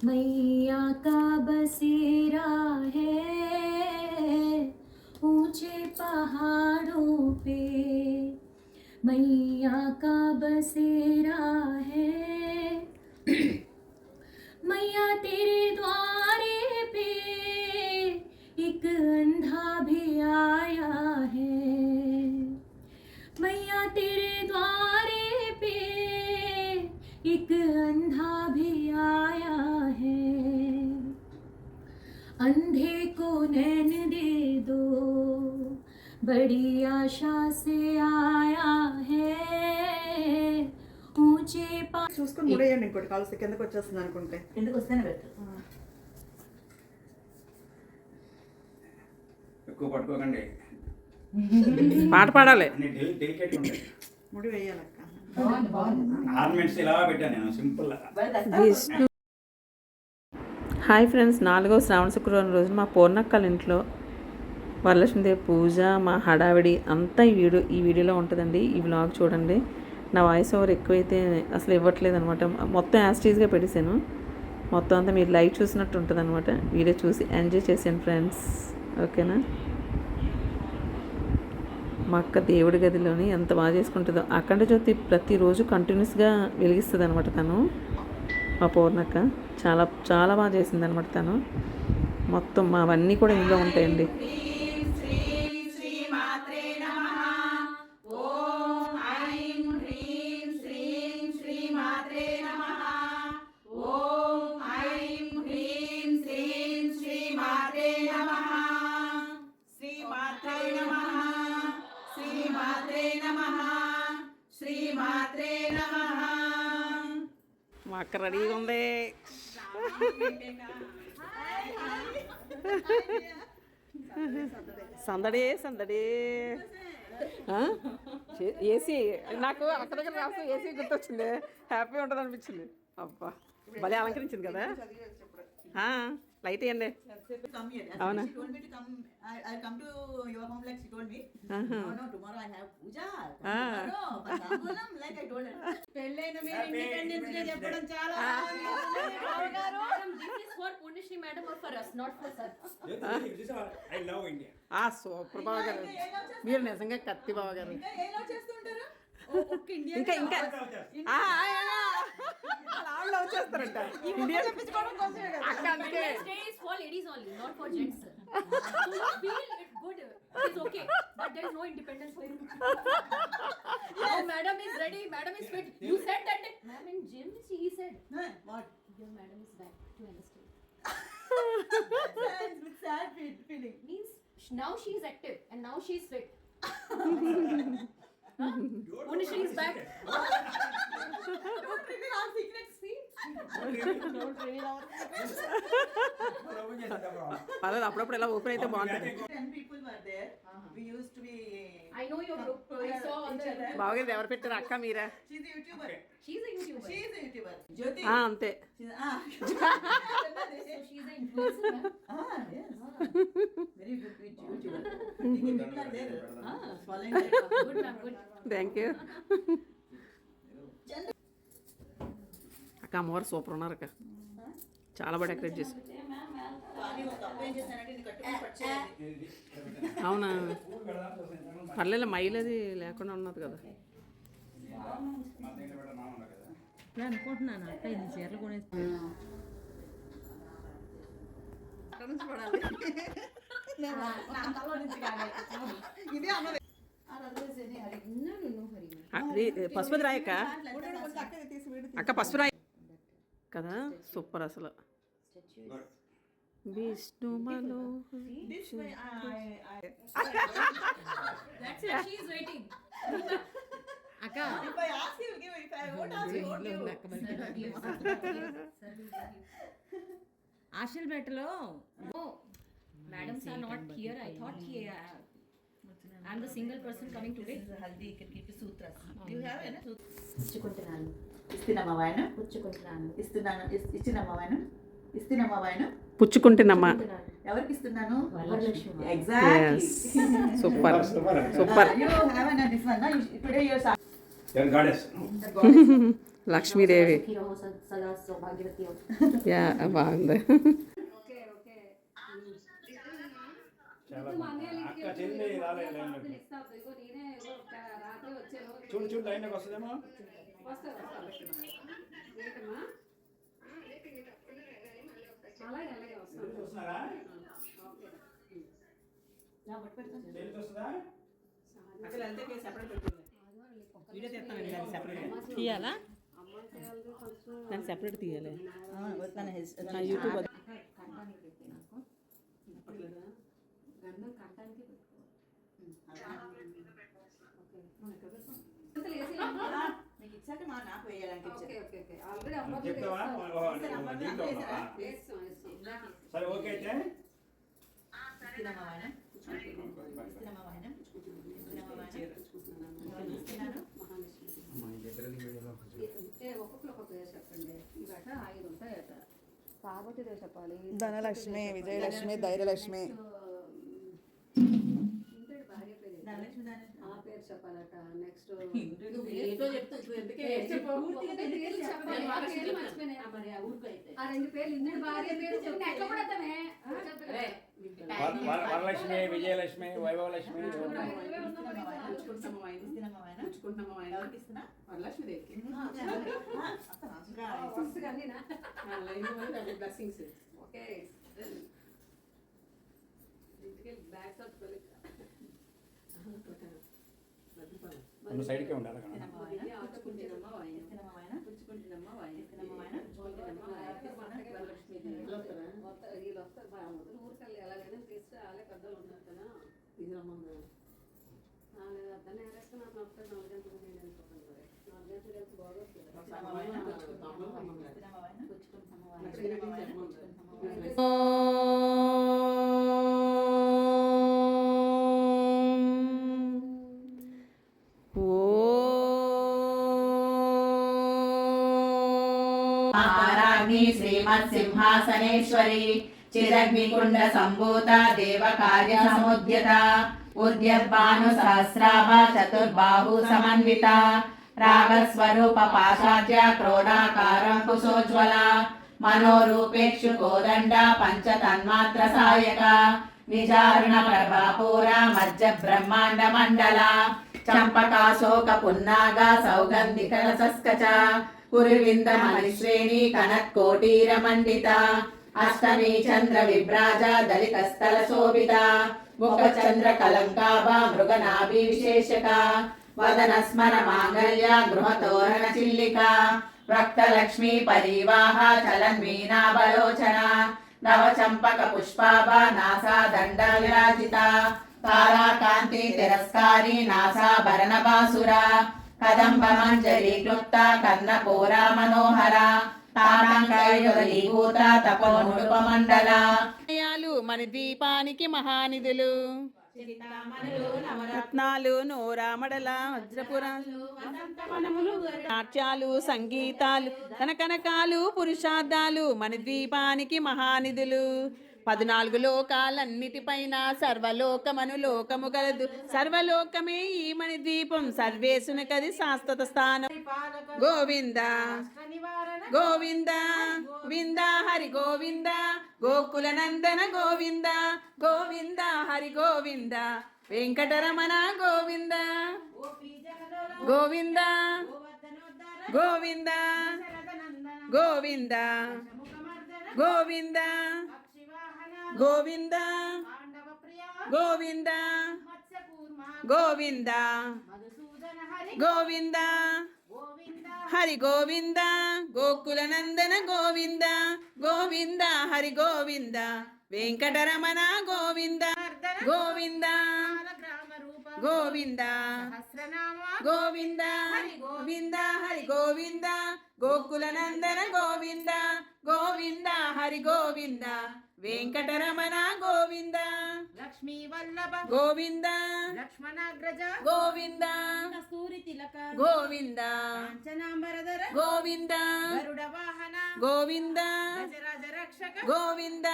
मैया का बसेरा है ऊंचे पहाड़ों पे, मैया का बसेरा है। मैया तेरे द्वारे पे एक अंधा भी आया है, मैया तेरे द्वारे पे एक अंधा भी आया है। अंधे को नैन दे दो, बड़ी आशा से आया है ऊंचे చూసుకొని ముడేయండి. ఇంకోటి కాల్సి కిందకి వచ్చేస్తుంది అనుకుంటే కిందకి వస్తేనే పెట్టు. ఎక్కువ పట్టుకోకండి. పాట పాడాలి. డెలికేట్ ఉంటాయి. ముడి వేయాలక్క. ఆర్నమెంట్స్ ఇలా పెట్టాను నేను సింపుల్. హాయ్ ఫ్రెండ్స్, 4వ శ్రావణ శుక్రవారం రోజున మా పూర్ణక్కల ఇంట్లో వరలక్ష్మీదేవి పూజ, మా హడావిడి అంతా ఈ వీడియోలో ఉంటుందండి. ఈ వ్లాగ్ చూడండి. నా వాయిస్ ఓవర్ ఎక్కువైతే అసలు ఇవ్వట్లేదు అనమాట. మొత్తం యాస్టీజ్గా పెట్టేశాను. మొత్తం అంతా మీరు లైవ్ చూసినట్టు ఉంటుంది అనమాట. వీడియో చూసి ఎంజాయ్ చేసాను ఫ్రెండ్స్, ఓకేనా. మా అక్క దేవుడి గదిలోని ఎంత బాగా చేసుకుంటుందో. అఖండ జ్యోతి ప్రతిరోజు కంటిన్యూస్గా వెలిగిస్తుంది అనమాట తను. మా పూర్ణక్క చాలా చాలా బాగా చేసింది అనమాట తను. మొత్తం మావన్నీ కూడా ఇందులో ఉంటాయండి. మా అక్క రెడీగా ఉంది. సందడే సందడే. ఏసీ నాకు అక్క దగ్గర రాస్తే ఏసీ గుర్తొచ్చింది. హ్యాపీ ఉంటుంది అనిపించింది. అబ్బా భలే అలంకరించింది కదా. లైట్ ఇవ్వండి. అవునా? సూపర్ బావ గారు, మీరు నిజంగా కత్తి బావ గారు. ఇంకా ఇంకా వచ్చేస్తారంట. అక్క అందుకే ladies only, not for gents. So you feel it's good, it's okay, but there is no independence for you. Yes. Oh, madam is ready, madam is fit. You said that ma'am in gym she said What? your madam is back to understand. With sad feeling. Means now she is active and now she is fit. Only she is back. Don't reveal our secrets, see? Don't reveal our secrets. పర్లేదు, అప్పుడప్పుడు ఇలా open అయితే బాగుంటుంది. 10 people were there. We used to be. I know your group. I saw on the. బావగారు ఎవరు పెట్టారు? అక్క మీరా? She's a YouTuber. She's a YouTuber. She's a YouTuber. Jyoti. అంతే. She's So she's an influencer, ma'am. yes. Very good YouTuber. People are there. Following her. Good, ma'am. Good. Thank you. అక్క అమ్మవారు super ఉన్నారు అక్క. చాలా బాగా decorate చేసి. అవునా? పర్లేదు, మైల్ అది లేకుండా ఉన్నది కదా. అనుకుంటున్నాను అక్క ఇది చీరలు కొనేసి అది పసుపు రాయక్క. అక్క పసుపు రాయి కదా. సూపర్ అసలు. Vishnu This way, That's it. She's waiting. అక్క if I ask you, give. If I won't ask you, won't give. ఆశల్పేటలో Oh, madams are not here. I thought I'm the single person coming today. This is haldi kirkiti sutras. Do you have any sutras? పుచ్చుకుంటున్నాను, ఇస్తున్నామా వాయన? పుచ్చుకుంటున్నాను, ఇస్తున్నాను. ఇచ్చినమ్మా వాయన? ఇస్తున్నామా వాయన? పుచ్చుకుంటున్నమ్మా. ఎవరికి ఇస్తున్నాను? Varalakshmi. Exactly. Super super. You have an this one, na? Today you're Your goddess. the goddess. Lakshmidevi సుఖీరహో సదా సౌభాగ్యవతి హో. Yeah బాగుంది. చాలా బాగుంది. అక్క చెల్లి రాలేదు లైన్లోకి. చూడు చూడు లైన్లోకి వస్తుందేమో. చూస్తున్నారా? చెల్లి చూస్తుందా? అసలు అంతే సెపరేట్ పెట్టింది. వీడియో తీస్తానండి దాన్ని సెపరేట్. తీయాలా దాన్ని సెపరేట్ తీయాలి. యూట్యూబ్ మీకు ఇచ్చాక నాకు వేయాలని చెప్తావా? దీంట్లో ఉన్నావా? సరే ఓకే అయితే పార్వతీదేవి చెప్పాలి, ధనలక్ష్మి, విజయలక్ష్మి, ధైర్యలక్ష్మి. ఆ పేరు చెప్పాలట. నెక్స్ట్ ఏదో చెప్తా ఎందుకే ఆ రెండు పేర్లు ఇంద్రుడి భార్య పేరు చెప్పిన ఎట్లా కూడా అతనే వరలక్ష్మి, విజయలక్ష్మి, వైభవలక్ష్మి. బ్లెస్సింగ్స్. ఓకే నువ్వు సైడ్కే ఉండాలి కదా. ఊరికెళ్ళి ఎలాగైనా తీస్తే వాళ్ళే పెద్దలు ఉన్నారు కదా. అతనే వేసుకుని అతను వస్తే 4 గంటలకు నేను వెళ్ళిపోతాను. 4 గంటలు కలిసి महाराज्ञी श्रीमत्सिंहासनेश्वरी चिरग्निकुंड संभूता देव कार्य समुद्यता उद्यद्भानुसहस्राभ चतुर्बाहु समन्विता रागस्वरूप पाशाच्य क्रोधाकारं कुशोज्वला मनोरूपेक्षु कोदंड पंचतन्मात्र सायका विचारण प्रभापूरा मज्ज ब्रह्मांड मंडला चंपकाशोक पुन्नागा सौगंधिक रसस्कच कुरुविंद मणिश्रेणी कनत्कोटीर मंडिता अष्टमी चंद्र विभ्राज दलितस्थल शोभिता मुख चंद्र कलंकाभा मृगनाभि विशेषका वदन स्मर मांगल्य गृह तोरण चिल्लिका रक्तलक्ष्मी परिवाह चलन मीनाबलोचना नव चंपक पुष्पाभा नासा दंड विराजिता तारा कांति तिरस्कारी नासा भरण बासुरा कदंब मंजरी क्लुप्ता कर्णपूरा मनोहरा తాళంకాయుధీభూత తపోనుడుప మండల మన ద్వీపానికి మహానిధులు రత్నాలు నోరామడల వజ్రపురాలు నాట్యాలు సంగీతాలు కనకనకాలు పురుషార్థాలు మన ద్వీపానికి మహానిధులు 14 లోకాలన్నిటిపైన సర్వలోకమను లోకము గలదు సర్వలోకమే ఈ మణి ద్వీపం సర్వేశుని కది శాశ్వత స్థానం గోవింద గోవింద వింద హరి గోవింద గోకుల నందన గోవింద గోవింద హరి గోవింద వెంకటరమణ గోవింద గోవింద గోవింద గోవింద గోవింద గోవింద గోవింద గోవింద గోవింద హరి గోవింద గోకుల నందన గోవింద గోవింద హరి గోవింద వెంకటరమణ గోవింద గోవింద గోవింద గోవింద గోవింద హరి గోవింద గోకుల నందన గోవింద గోవింద హరి గోవింద వెంకటరమణ గోవింద లక్ష్మీ వల్లభ గోవింద లక్ష్మణాగ్రజ గోవింద కస్తూరి తిలక గోవింద కాంచనాంబరధర గోవింద గరుడ వాహన గోవింద గజరాజ రక్షక గోవింద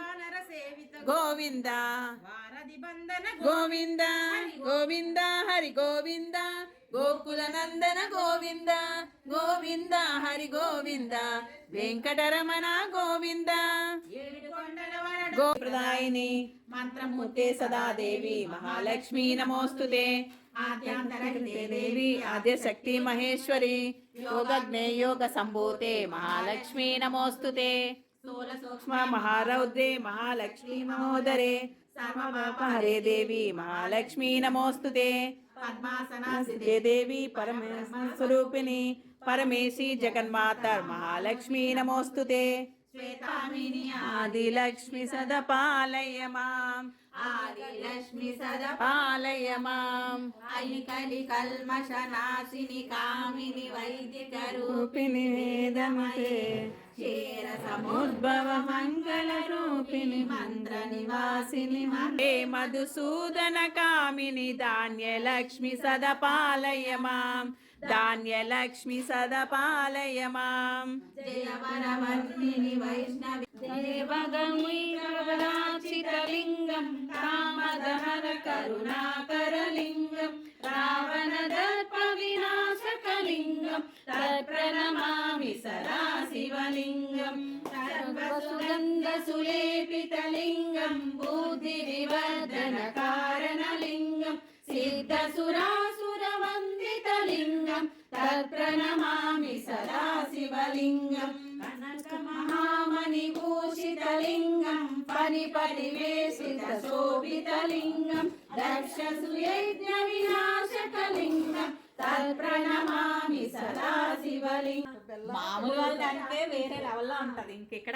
వానర సేవిత గోవింద వారధి బంధన గోవింద గోవింద హరి గోవింద గోకుల నందన గోవింద గోవింద హరి గోవింద వెంకటరమణ గోవింద గోప్రదాయిని మంత్రమూర్తే సదాదేవి మహాలక్ష్మీ నమోస్తుతే ఆద్యాంతరహితే దేవి ఆద్యశక్తి మహేశ్వరి యోగజ్ఞే యోగ సంభూతే మహాలక్ష్మీ నమోస్తుతే స్థూల సూక్ష్మ మహారౌద్రే మహాలక్ష్మీ మహోదరే సర్వపాపహరే దేవి మహాలక్ష్మీ నమోస్తుతే పద్మాసనాసితే దేవి పరమేశ్వరూపిణి పరమేశి జగన్మాత మహాలక్ష్మీ నమోస్తుతే శ్వేతామిని ఆదిలక్ష్మి సదపాలయ మాం ఆదిలక్ష్మి సదపాలయ మాం అలికలి కల్మషనాశిని కామిని వైదిక రూపిణి వేదమతే క్షీర సముద్భవ మంగళ రూపిణి మంత్ర నివాసిని హే మధుసూదన కామిని ధాన్యలక్ష్మి సదపాలయ మాం ధాన్యలక్ష్మి సదపాలయ మాం జయవరవర్ణిని వైష్ణవి దేవగంగీరవరాచితలింగం కామదహర కరుణాకరలింగం రావణదర్ప వినాశకలింగం తత్ప్రణమామి సదా శివలింగం సర్వసుగంధసులేపితలింగం బుద్ధివివర్ధన కారణలింగం సిద్ధసురాసురవందితలింగం తత్ప్రణమామి సదా శివలింగం కనకమహామణిభూషితలింగం పరిపరివేషిత శోభితలింగం దక్షసుయజ్ఞ వినాశకలింగం తత్ప్రణమామి సదా శివలింగం మామూలు వాళ్ళంటే వేరే లెవెల్లో ఉంటది ఇంకెక్కడ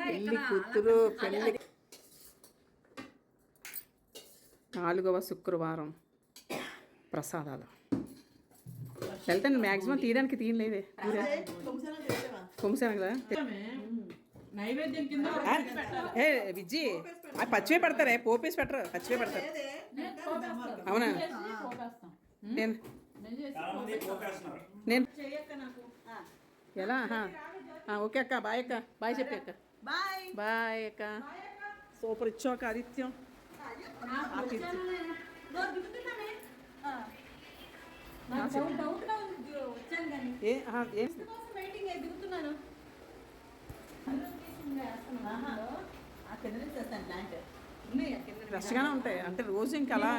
పెళ్లి కూతురు పెళ్లి 4వ శుక్రవారం ప్రసాదాలు వెళ్తాను మ్యాక్సిమం తీయడానికి తీయలేదే కొమ్ముసాను కదా నైవేద్యం కింద ఏ విజ్జి అది పచ్చివే పెడతారే పోపేసి పెట్టరు పచ్చివే పెడతారు అవునా నేను నేను ఎలా ఓకే అక్క బాయ్ అక్క బాయ్ చెప్పి అక్క బాయ్ బాయ్ అక్క సూపర్ ఇచ్చాక ఆదిత్యం ఫ్రెష్గానే ఉంటాయి అంటే రోజు ఇంకా అలా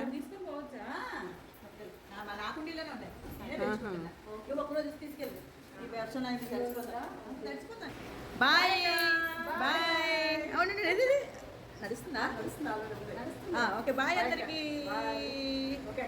బాయ్ బాయ్ అవునండి నడుస్తుందా ఓకే బాయ్ అందరికి ఓకే